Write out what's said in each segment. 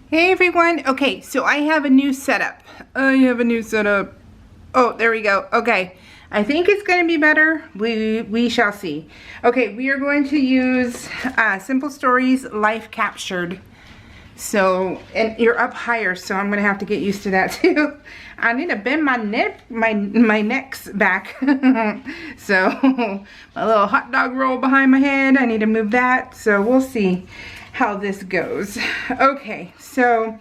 Hey everyone. Okay, so I have a new setup. Oh, there we go. Okay. I think it's going to be better. We shall see. Okay, we are going to use Simple Stories Life Captured. So, and you're up higher, so I'm going to have to get used to that too. I need to bend my neck's back. So, my little hot dog roll behind my head, I need to move that. So, we'll see how this goes. Okay, so,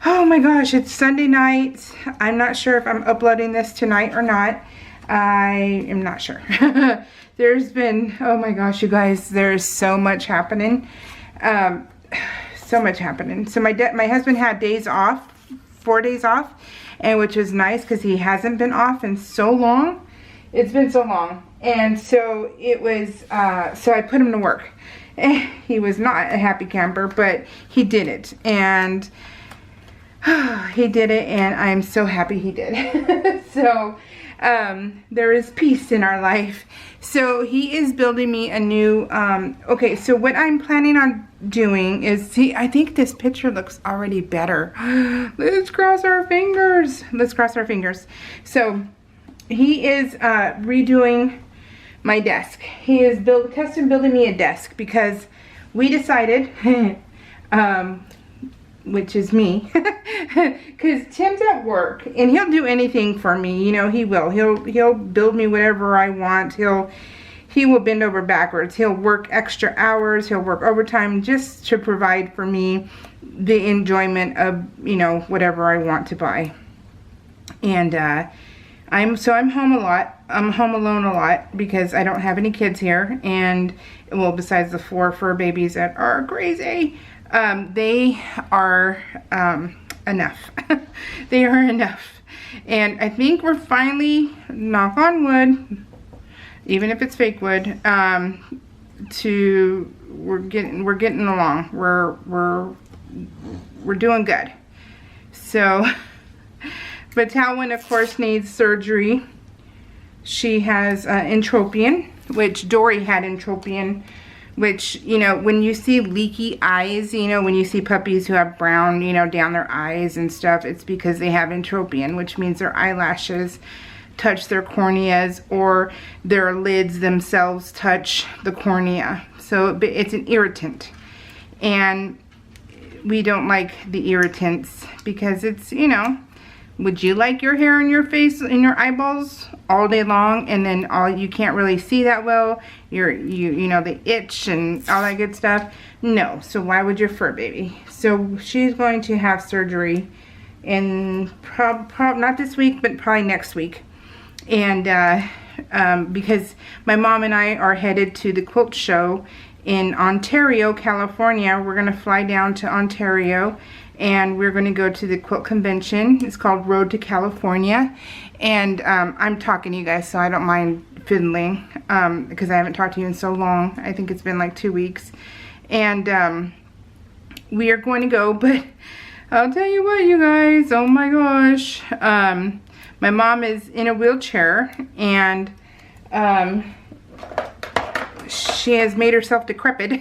oh my gosh, it's Sunday night. I'm not sure if I'm uploading this tonight or not. I am not sure. There's been, oh my gosh, you guys, there's so much happening. So much happening. So my husband had days off, 4 days off, and which was nice because he hasn't been off in so long. It's been so long. And so it was, so I put him to work. He was not a happy camper, but he did it. And he did it, and I'm so happy he did. So there is peace in our life. So he is building me a new, okay, so what I'm planning on doing is, see, I think this picture looks already better. Let's cross our fingers. Let's cross our fingers. So he is redoing my desk. He is custom building me a desk because we decided, which is me, because Tim's at work and he'll do anything for me. You know, he will. He'll build me whatever I want. He will bend over backwards. He'll work extra hours. He'll work overtime just to provide for me the enjoyment of, you know, whatever I want to buy. And I'm home a lot. I'm home alone a lot because I don't have any kids here. And, well, besides the 4 fur babies that are crazy, they are enough. They are enough. And I think we're finally, knock on wood, even if it's fake wood, we're getting along. We're doing good. So, but Talwyn, of course, needs surgery. She has entropion, which Dory had entropion, which, you know, when you see leaky eyes, you know, when you see puppies who have brown, you know, down their eyes and stuff, it's because they have entropion, which means their eyelashes touch their corneas or their lids themselves touch the cornea. So it's an irritant. And we don't like the irritants because it's, you know, would you like your hair in your face, in your eyeballs all day long, and then you can't really see that well? You know, the itch and all that good stuff? No. So why would your fur baby? So she's going to have surgery in not this week, but probably next week. And because my mom and I are headed to the quilt show in Ontario, California. We're gonna fly down to Ontario and we're going to go to the quilt convention. It's called Road to California. And I'm talking to you guys, so I don't mind fiddling because I haven't talked to you in so long. I think it's been like 2 weeks. And we are going to go, but I'll tell you what, you guys, oh my gosh. My mom is in a wheelchair, and she has made herself decrepit.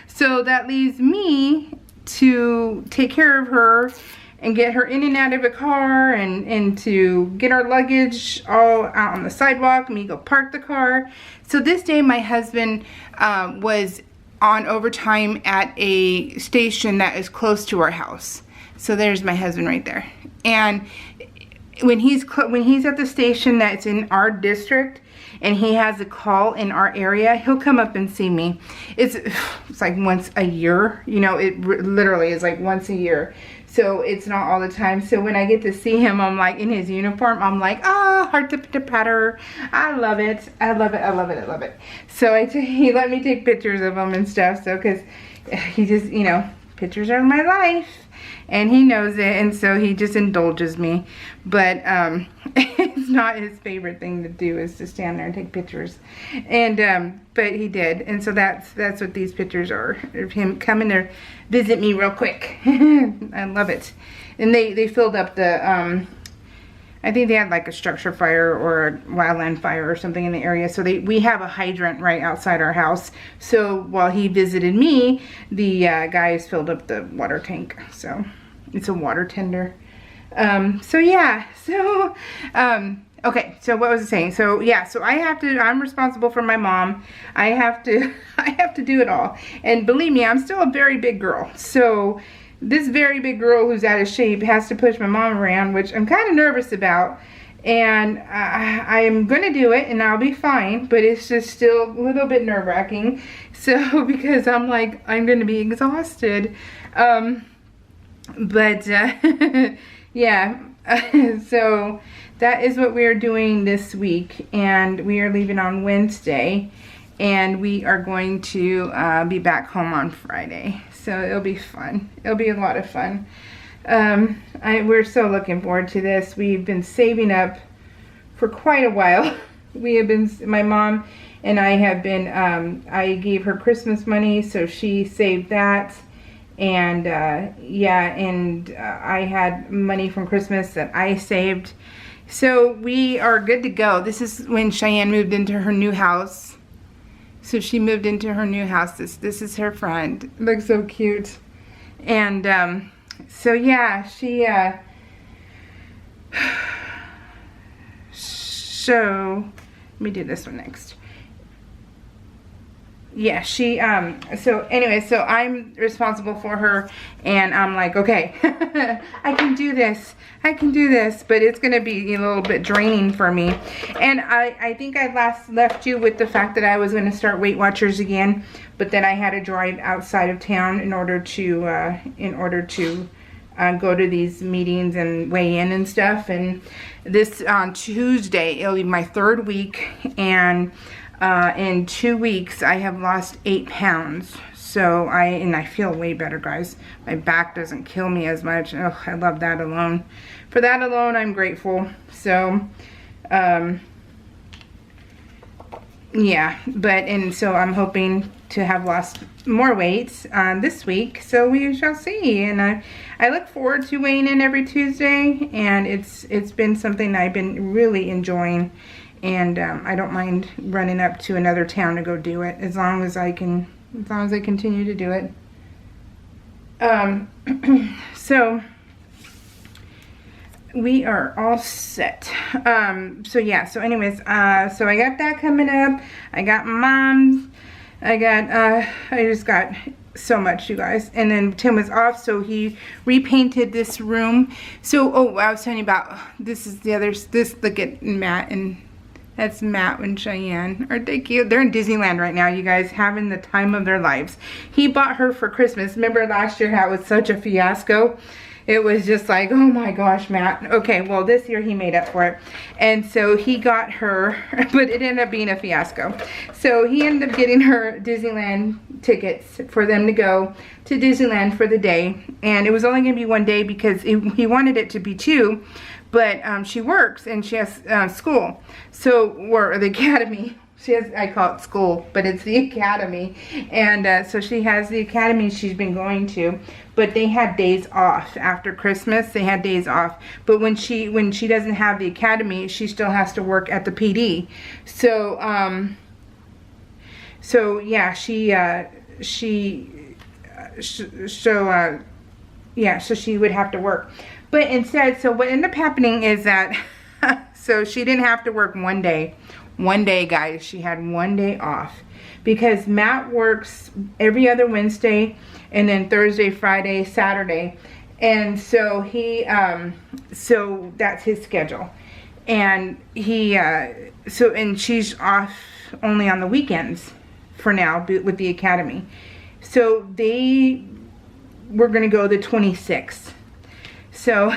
So that leaves me to take care of her and get her in and out of a car and to get our luggage all out on the sidewalk, me go park the car. So this day my husband was on overtime at a station that is close to our house. So there's my husband right there. And when he's at the station that's in our district and he has a call in our area, he'll come up and see me. It's like once a year, you know, it literally is like once a year. So it's not all the time. So when I get to see him, I'm like in his uniform, I'm like, ah, heart to patter. I love it. I love it. I love it. I love it. So he let me take pictures of him and stuff. So, cause he just, you know, pictures are my life. And he knows it, and so he just indulges me. But it's not his favorite thing to do, is to stand there and take pictures. And but he did, and so that's what these pictures are, of him coming to visit me real quick. I love it. And they filled up the I think they had like a structure fire or a wildland fire or something in the area. So we have a hydrant right outside our house. So while he visited me, the guys filled up the water tank. So it's a water tender. So yeah, so, okay, so what was I saying? So yeah, so I'm responsible for my mom. I have to do it all. And believe me, I'm still a very big girl. So this very big girl who's out of shape has to push my mom around, which I'm kind of nervous about. And I'm going to do it and I'll be fine, but it's just still a little bit nerve-wracking. So, because I'm like, I'm going to be exhausted. Yeah, so that is what we are doing this week, and we are leaving on Wednesday, and we are going to be back home on Friday. So it'll be fun. It'll be a lot of fun. We're so looking forward to this. We've been saving up for quite a while. My mom and I have been, I gave her Christmas money, so she saved that. And yeah, and I had money from Christmas that I saved. So we are good to go. This is when Cheyenne moved into her new house. So she moved into her new house. This is her front. It looks so cute. And so yeah, she so let me do this one next. Yeah, she, so anyway, so I'm responsible for her, and I'm like, okay, I can do this, but it's going to be a little bit draining for me. And I think I last left you with the fact that I was going to start Weight Watchers again, but then I had to drive outside of town in order to go to these meetings and weigh in and stuff. And this, on Tuesday, it'll be my 3rd week, and in 2 weeks I have lost 8 pounds. So I feel way better, guys. My back doesn't kill me as much. Oh, I love that alone. For that alone, I'm grateful. So yeah, so I'm hoping to have lost more weight this week, so we shall see. And I look forward to weighing in every Tuesday, and it's been something I've been really enjoying. And I don't mind running up to another town to go do it, as long as I continue to do it. So we are all set. So yeah, so anyways, so I got that coming up. I got Mom's. I just got so much, you guys. And then Tim was off, so he repainted this room. So, oh, I was telling you about, this is the other, look at Matt, and that's Matt and Cheyenne. Aren't they cute? They're in Disneyland right now, you guys, having the time of their lives. He bought her for Christmas. Remember last year how it was such a fiasco? It was just like, oh my gosh, Matt. Okay, well, this year he made up for it. And so he got her, but it ended up being a fiasco. So he ended up getting her Disneyland tickets for them to go to Disneyland for the day. And it was only going to be 1 day because he wanted it to be 2. But she works and she has school. So, or the academy. She has, I call it school, but it's the academy. And so she has the academy she's been going to. But they had days off after Christmas. They had days off. But when she doesn't have the academy, she still has to work at the PD. So so yeah, so she would have to work. But instead, so what ended up happening is that, so she didn't have to work 1 day. 1 day, guys. She had 1 day off. Because Matt works every other Wednesday, and then Thursday, Friday, Saturday. And so so that's his schedule. And and she's off only on the weekends for now with the academy. So they were going to go the 26th. So,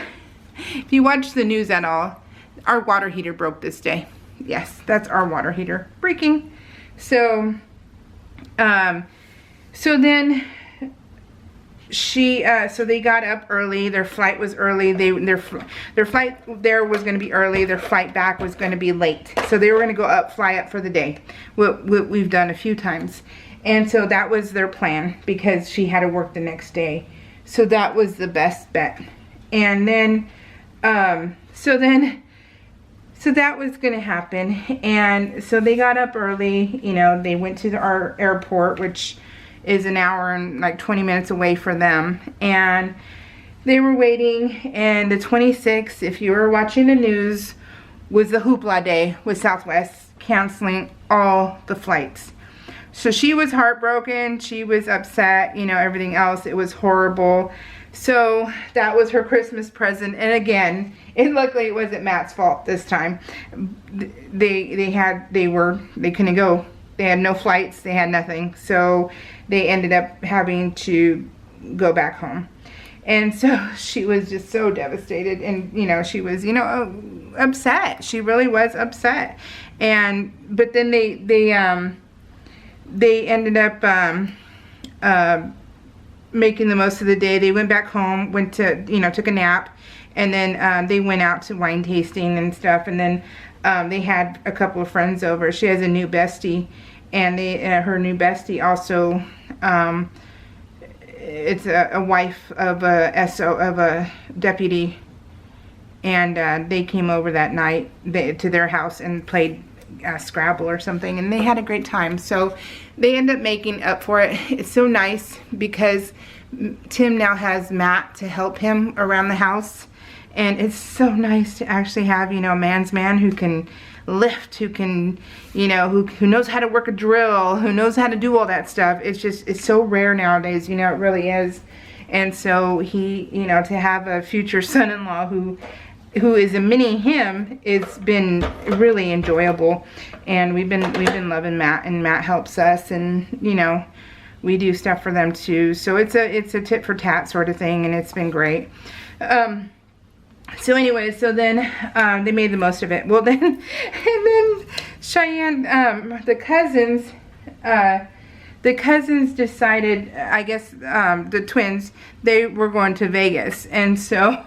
if you watch the news at all, our water heater broke this day. Yes, that's our water heater breaking. So, so then so they got up early. Their flight was early. Their flight there was going to be early. Their flight back was going to be late. So they were going to fly up for the day. What we've done a few times. And so that was their plan because she had to work the next day. So that was the best bet. And then, so then So that was going to happen. And so they got up early. You know, they went to our airport, which is an hour and like 20 minutes away for them. And they were waiting. And the 26th, if you were watching the news, was the hoopla day with Southwest canceling all the flights. So she was heartbroken. She was upset. You know, everything else. It was horrible. So that was her Christmas present. And again, luckily it wasn't Matt's fault this time. They couldn't go. They had no flights. They had nothing. So they ended up having to go back home. And so she was just so devastated. And, you know, she was, you know, upset. She really was upset. But then they ended up making the most of the day. They went back home, went to, you know, took a nap, and then they went out to wine tasting and stuff. And then they had a couple of friends over. She has a new bestie, and her new bestie also, it's a wife of a deputy, and they came over that night to their house and played Scrabble or something, and they had a great time. So they end up making up for it. It's so nice because Tim now has Matt to help him around the house, and it's so nice to actually have, you know, a man's man who can lift, who can, you know, who knows how to work a drill, who knows how to do all that stuff. It's so rare nowadays, you know, it really is. And so he, you know, to have a future son-in-law who is a mini him, it's been really enjoyable. And we've been loving Matt, and Matt helps us, and, you know, we do stuff for them too. So it's a tit for tat sort of thing, and it's been great. So anyway, so then they made the most of it. Well, then Cheyenne, the cousins decided, I guess, the twins, they were going to Vegas. And so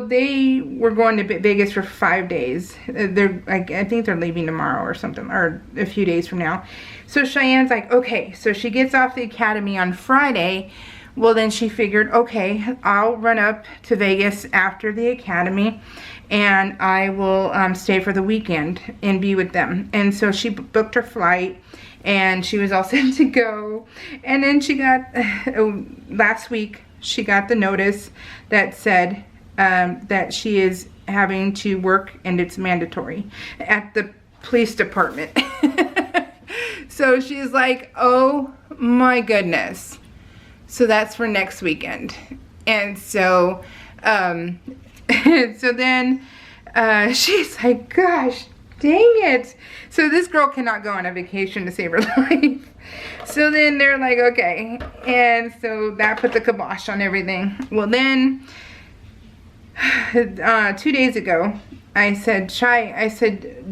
they were going to Vegas for 5 days. I think they're leaving tomorrow or something, or a few days from now. So Cheyenne's like, okay, so she gets off the academy on Friday. Well, then she figured, okay, I'll run up to Vegas after the academy, and I will stay for the weekend and be with them. And so she booked her flight, and she was all set to go. And then she got, last week, she got the notice that said that she is having to work, and it's mandatory, at the police department. So she's like, oh my goodness. So that's for next weekend. And so, so then she's like, gosh, dang it. So this girl cannot go on a vacation to save her life. So then they're like, okay. And so that put the kibosh on everything. Well, then 2 days ago, I said,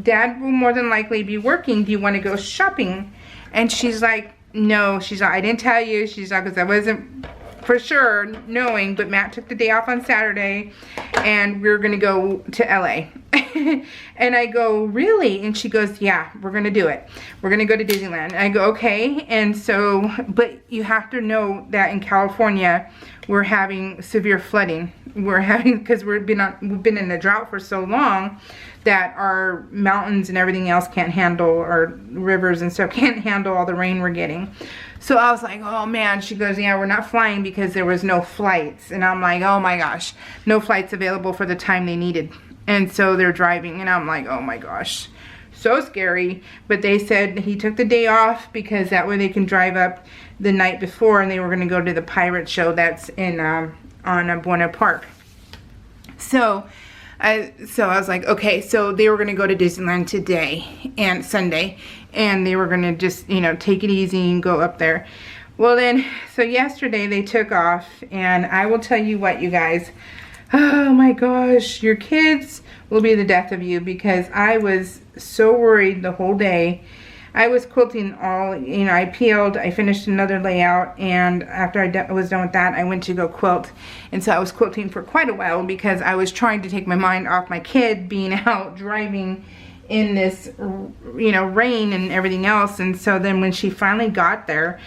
Dad will more than likely be working. Do you want to go shopping? And she's like, no. She's like, I didn't tell you. She's like, because I wasn't for sure knowing, but Matt took the day off on Saturday, and we're going to go to LA. And I go, really? And she goes, yeah, we're going to do it. We're going to go to Disneyland. And I go, okay. And so, but you have to know that in California, we're having severe flooding. Because we've been in a drought for so long that our mountains and everything else can't handle, our rivers and stuff can't handle all the rain we're getting. So I was like, oh man. She goes, yeah, we're not flying because there was no flights. And I'm like, oh my gosh, no flights available for the time they needed. And so they're driving, and I'm like, oh my gosh, so scary. But they said he took the day off because that way they can drive up the night before, and they were going to go to the pirate show that's in on Buena Park. So I was like, okay. So they were going to go to Disneyland today and Sunday, and they were going to just, you know, take it easy and go up there. Well then, so yesterday they took off, and I will tell you what, you guys, oh my gosh, your kids will be the death of you, because I was so worried the whole day. I was quilting all, you know, I peeled, I finished another layout, and after I was done with that, I went to go quilt. And so I was quilting for quite a while because I was trying to take my mind off my kid being out driving in this, you know, rain and everything else. And so then when she finally got there,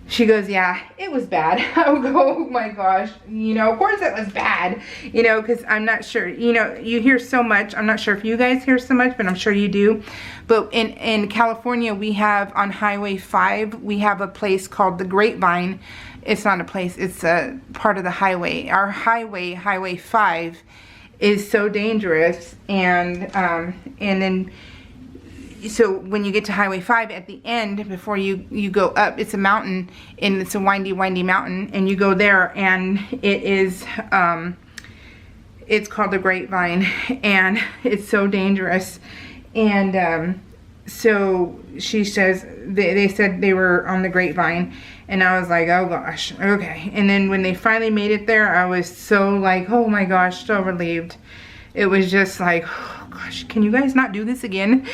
She goes, yeah, it was bad. I would go, oh my gosh, you know, of course it was bad, you know, because I'm not sure, you know, you hear so much. I'm not sure if you guys hear so much, but I'm sure you do. But in California, we have on Highway 5, we have a place called the Grapevine. It's not a place, it's a part of the highway. Our highway, Highway 5, is so dangerous. And then, so when you get to Highway 5 at the end, before you go up, it's a mountain, and it's a windy mountain, and you go there, and it is, it's called the Grapevine, and it's so dangerous. And so she says, they said they were on the Grapevine, and I was like, oh gosh, okay. And then when they finally made it there, I was so like, oh my gosh, so relieved. It was just like, oh gosh, can you guys not do this again?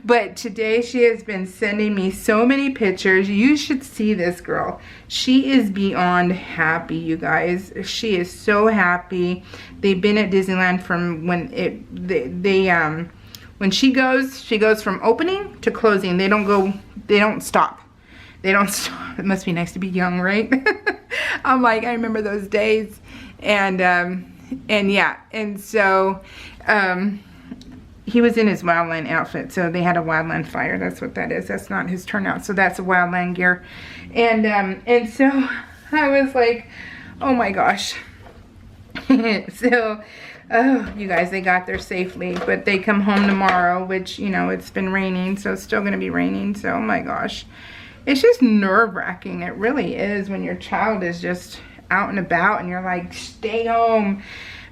But today she has been sending me so many pictures. You should see this girl. She is beyond happy, you guys. She is so happy. They've been at Disneyland from when when she goes from opening to closing. They don't stop. They don't stop. It must be nice to be young, right? I'm like, I remember those days. And yeah, and so he was in his Wildland outfit, so they had a Wildland fire. That's what that is. That's not his turnout, so that's a Wildland gear. And so I was like, oh my gosh. So, oh, you guys, they got there safely, but they come home tomorrow, which, you know, it's been raining, so it's still gonna be raining. So, oh my gosh, it's just nerve-wracking. It really is, when your child is just out and about and you're like, stay home.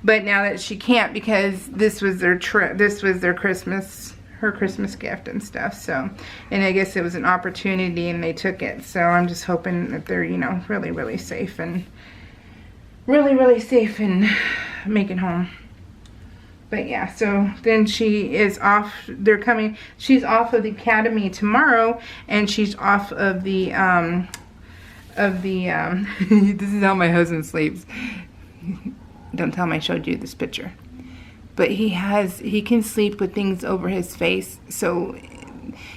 But now that she can't, because this was their trip, this was their Christmas, her Christmas gift and stuff. So, and I guess it was an opportunity and they took it. So I'm just hoping that they're, you know, really safe and really safe and make it home. But yeah, so then she is off. They're coming. She's off of the academy tomorrow, and she's off of the this is how my husband sleeps. Don't tell him I showed you this picture. But he can sleep with things over his face. So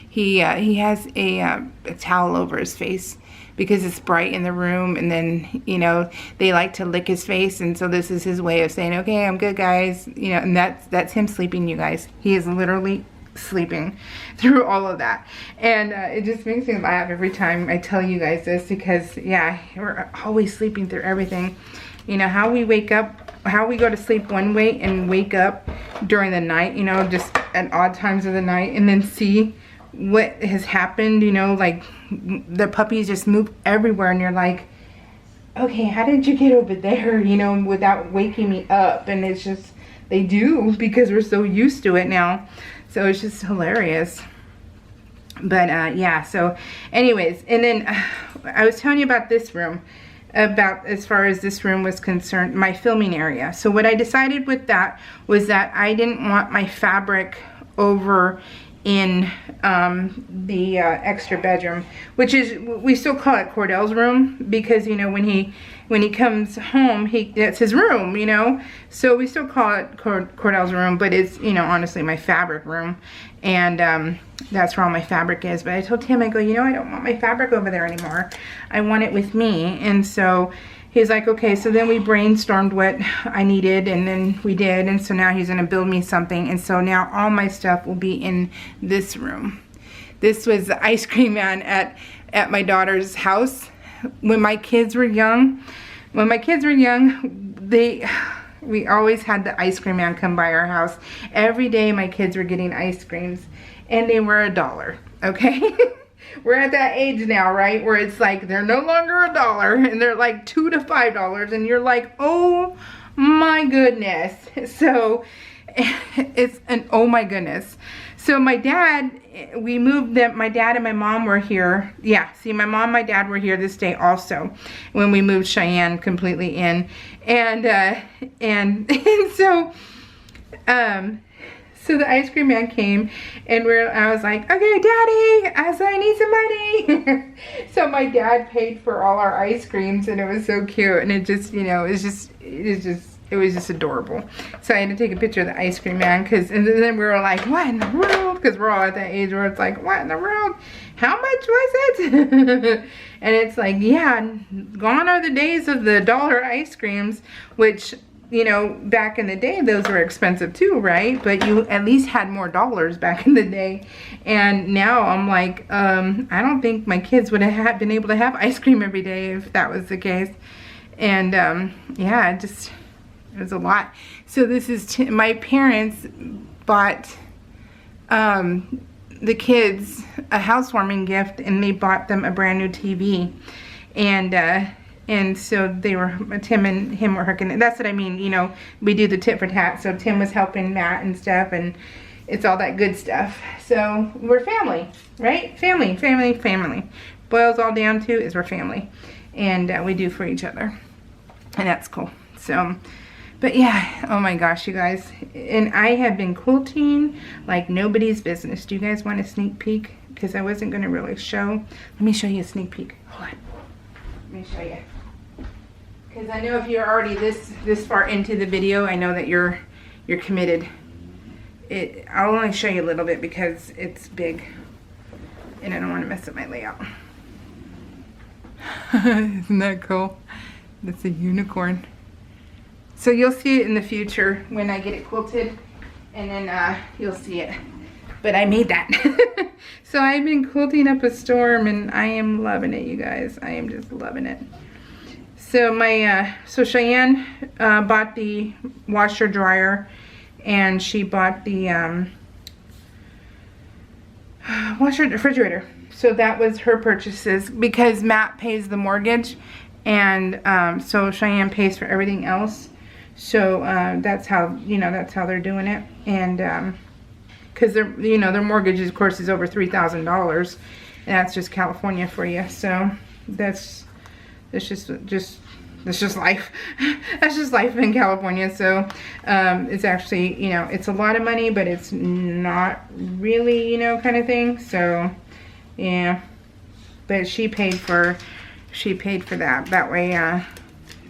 he has a towel over his face because it's bright in the room, and then, you know, they like to lick his face, and so this is his way of saying, okay, I'm good, guys, you know. And that's him sleeping, you guys. He is literally sleeping through all of that, and it just makes me laugh every time I tell you guys this, because yeah, we're always sleeping through everything. You know, how we wake up, how we go to sleep one way and wake up during the night, you know, just at odd times of the night, and then see what has happened, you know, like the puppies just move everywhere, and you're like, okay, how did you get over there, you know, without waking me up? And it's just, they do, because we're so used to it now. So it's just hilarious. But yeah, so anyways, and then I was telling you about this room, about as far as this room was concerned, my filming area. So what I decided with that was that I didn't want my fabric over in the extra bedroom, which is, we still call it Cordell's room, because, you know, when he comes home, that's his room, you know. So we still call it Cordell's room, but it's, you know, honestly my fabric room, and that's where all my fabric is. But I told Tim, I go, you know, I don't want my fabric over there anymore. I want it with me. And so he's like, okay. So then we brainstormed what I needed, and then we did. And so now he's gonna build me something. And so now all my stuff will be in this room. This was the ice cream man at my daughter's house when my kids were young. When my kids were young, we always had the ice cream man come by our house. Every day my kids were getting ice creams, and they were $1, okay? We're at that age now, right, where it's like they're no longer $1, and they're like $2 to $5, and you're like, oh my goodness. So it's an oh my goodness. So my dad, we moved them, my dad and my mom were here. Yeah, see, my mom and my dad were here this day also, when we moved Cheyenne completely in. And so so the ice cream man came, and I was like, okay, Daddy, I need some money. So my dad paid for all our ice creams, and it was so cute. And it just, you know, it It was just adorable. So I had to take a picture of the ice cream man, and then we were like, what in the world? Because we're all at that age where it's like, what in the world? How much was it? And it's like, yeah, gone are the days of the dollar ice creams, which, you know, back in the day, those were expensive too, right? But you at least had more dollars back in the day. And now I'm like, I don't think my kids would have been able to have ice cream every day if that was the case. And yeah, it was a lot. So this is, my parents bought the kids a housewarming gift, and they bought them a brand new TV. And so they were, Tim and him were hooking, that's what I mean, you know, we do the tit for tat. So Tim was helping Matt and stuff, and it's all that good stuff. So we're family, right? Family, family, family. Boils all down to is we're family. And we do for each other. And that's cool. So, but yeah, oh my gosh, you guys. And I have been quilting like nobody's business. Do you guys want a sneak peek? Because I wasn't going to really show. Let me show you a sneak peek. Hold on. Let me show you. Because I know if you're already this far into the video, I know that you're committed. I'll only show you a little bit because it's big. And I don't want to mess up my layout. Isn't that cool? That's a unicorn. So you'll see it in the future when I get it quilted, and then you'll see it. But I made that. So I've been quilting up a storm, and I am loving it, you guys. I am just loving it. So so Cheyenne bought the washer dryer, and she bought the washer refrigerator. So that was her purchases, because Matt pays the mortgage, and so Cheyenne pays for everything else. So that's how, you know, that's how they're doing it. And because they're, you know, their mortgage, of course, is over $3,000, and that's just California for you. So that's just life. That's just life in California. So it's actually, you know, it's a lot of money, but it's not really, you know, kind of thing. So yeah, but she paid for that. That way,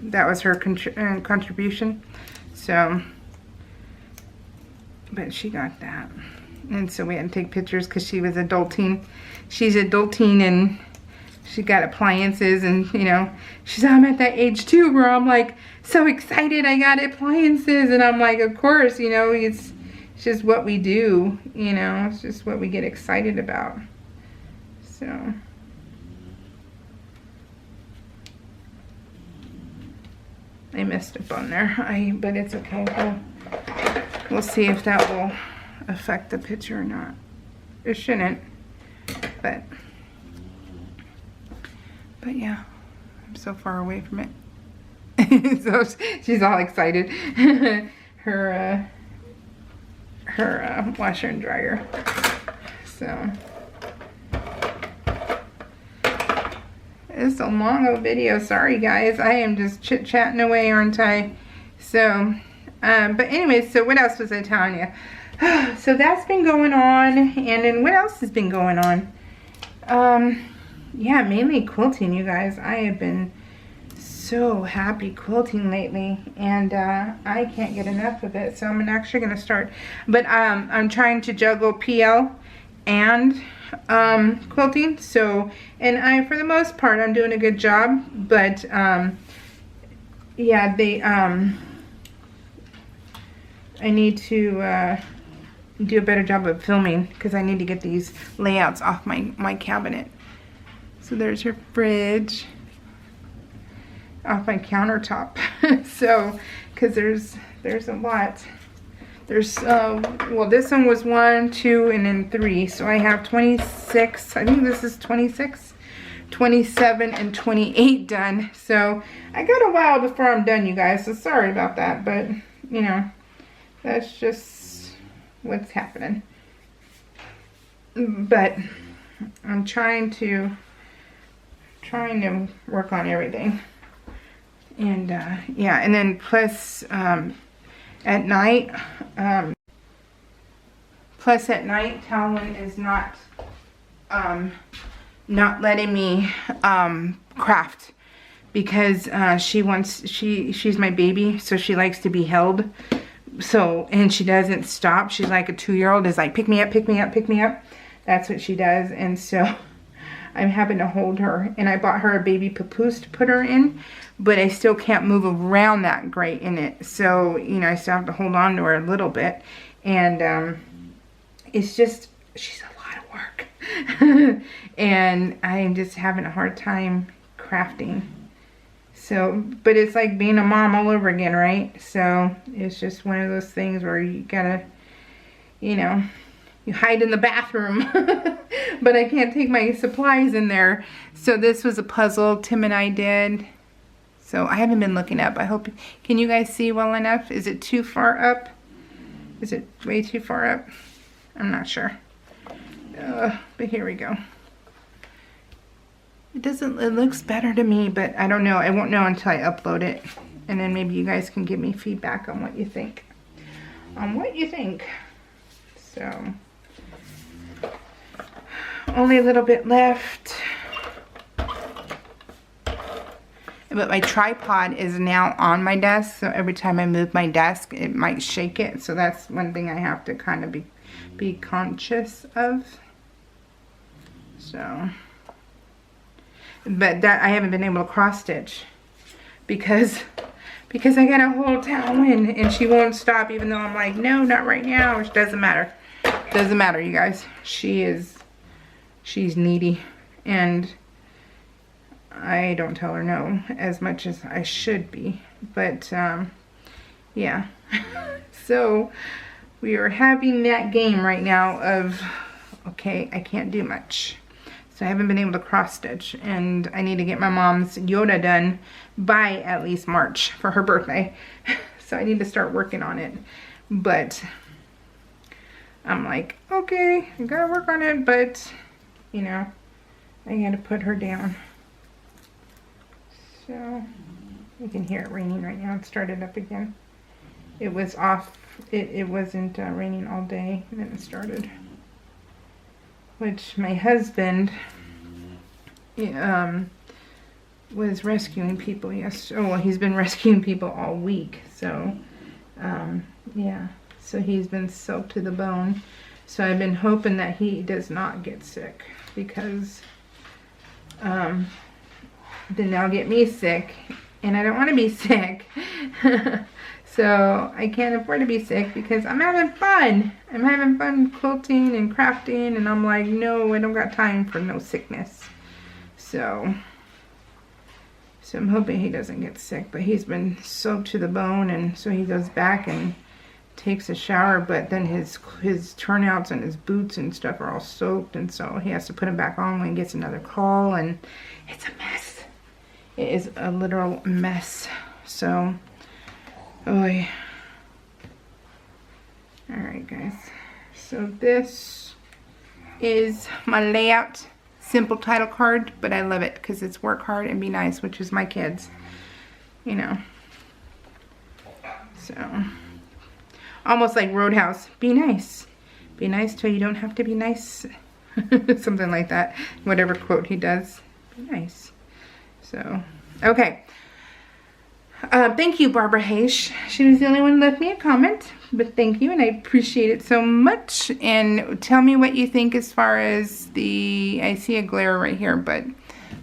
that was her contribution. So, but she got that. And so we had to take pictures because she was adulting. She's adulting, and she got appliances, and, you know, she's, I'm at that age too where I'm like so excited I got appliances, and I'm like, of course, you know, it's just what we do, you know, it's just what we get excited about. So I messed up on there, but it's okay. We'll see if that will affect the picture or not. It shouldn't, but yeah, I'm so far away from it. So she's all excited. her washer and dryer. So it's a long old video. Sorry guys, I am just chit-chatting away, aren't I? So but anyways, so what else was I telling you? So that's been going on, and then what else has been going on? Yeah, mainly quilting, you guys. I have been so happy quilting lately, and I can't get enough of it. So I'm actually going to start, but I'm trying to juggle PL and quilting. So, and for the most part, I'm doing a good job, but yeah, I need to do a better job of filming, because I need to get these layouts off my cabinet. So there's her fridge off my countertop. So, because there's a lot. There's well, this one was 1, 2, and then 3. So I have 26. I think this is 26, 27, and 28 done. So I got a while before I'm done, you guys. So sorry about that, but you know, that's just what's happening. But I'm trying to work on everything. And yeah, and then plus at night, Talon is not letting me craft, because she's my baby, so she likes to be held. So, and she doesn't stop. She's like a 2-year-old, is like, pick me up, pick me up, pick me up. That's what she does. And so I'm having to hold her. And I bought her a baby papoose to put her in, but I still can't move around that great in it. So, you know, I still have to hold on to her a little bit. And it's just, she's a lot of work. And I'm just having a hard time crafting. So, but it's like being a mom all over again, right? So it's just one of those things where you gotta, you know, you hide in the bathroom, but I can't take my supplies in there. So this was a puzzle Tim and I did. So I haven't been looking up. I hope, can you guys see well enough? Is it too far up? Is it way too far up? I'm not sure. But here we go. It looks better to me, but I don't know. I won't know until I upload it. And then maybe you guys can give me feedback on what you think. So, only a little bit left. But my tripod is now on my desk, so every time I move my desk, it might shake it. So that's one thing I have to kind of be conscious of. So, but that I haven't been able to cross stitch because I got a whole towel in and she won't stop, even though I'm like, no, not right now. Which doesn't matter. Doesn't matter, you guys. She's needy, and I don't tell her no as much as I should be. But yeah. So we are having that game right now of, okay, I can't do much. So I haven't been able to cross stitch, and I need to get my mom's Yoda done by at least March for her birthday. So I need to start working on it. But I'm like, okay, I gotta work on it, but you know, I gotta put her down. So you can hear it raining right now. It started up again. It was off. It wasn't raining all day, and then it started. Which my husband was rescuing people yesterday. Oh, well, he's been rescuing people all week. So, yeah. So he's been soaked to the bone. So I've been hoping that he does not get sick, because then they'll get me sick, and I don't want to be sick. So I can't afford to be sick because I'm having fun. I'm having fun quilting and crafting, and I'm like, no, I don't got time for no sickness. So I'm hoping he doesn't get sick, but he's been soaked to the bone, and so he goes back and takes a shower, but then his turnouts and his boots and stuff are all soaked, and so he has to put them back on when he gets another call, and it's a mess. It is a literal mess. So, alright guys, so this is my layout simple title card, but I love it because it's work hard and be nice, which is my kids, you know. So almost like Roadhouse, be nice till you don't have to be nice. Something like that, whatever quote he does, be nice. So okay. Thank you, Barbara Hayes. She was the only one who left me a comment, but thank you, and I appreciate it so much. And tell me what you think as far as I see a glare right here, but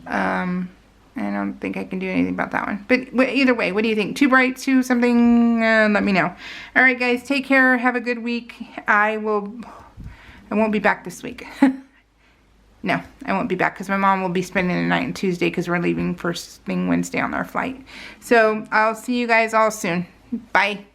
I don't think I can do anything about that one. But either way, what do you think? Too bright, too something? Let me know. All right, guys, take care. Have a good week. I won't be back this week. No, I won't be back because my mom will be spending the night on Tuesday because we're leaving first thing Wednesday on our flight. So I'll see you guys all soon. Bye.